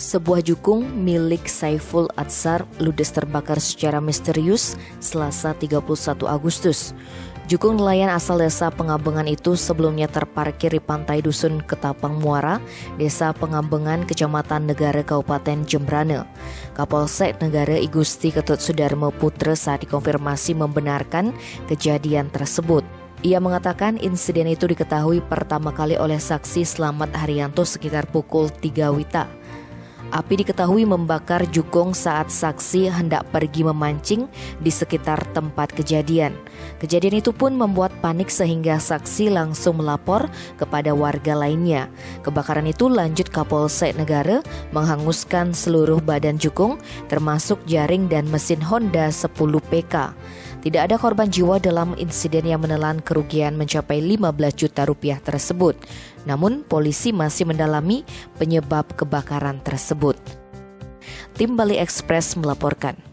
Sebuah jukung milik Saiful Atsar ludes terbakar secara misterius Selasa 31 Agustus. Jukung nelayan asal desa Pengambengan itu sebelumnya terparkir di pantai Dusun Ketapang Muara, Desa Pengambengan, Kecamatan Negara, Kabupaten Jembrane. Kapolsek Negara I Gusti Ketut Sudarmo Putra saat dikonfirmasi membenarkan kejadian tersebut. Ia mengatakan insiden itu diketahui pertama kali oleh saksi Slamet Haryanto sekitar pukul 3 WITA. Api diketahui membakar jukung saat saksi hendak pergi memancing di sekitar tempat kejadian. Kejadian itu pun membuat panik sehingga saksi langsung melapor kepada warga lainnya. Kebakaran itu lanjut Kapolsek Negara menghanguskan seluruh badan jukung termasuk jaring dan mesin Honda 10 PK. Tidak ada korban jiwa dalam insiden yang menelan kerugian mencapai 15 juta rupiah tersebut. Namun polisi masih mendalami penyebab kebakaran tersebut. Tim Bali Express melaporkan.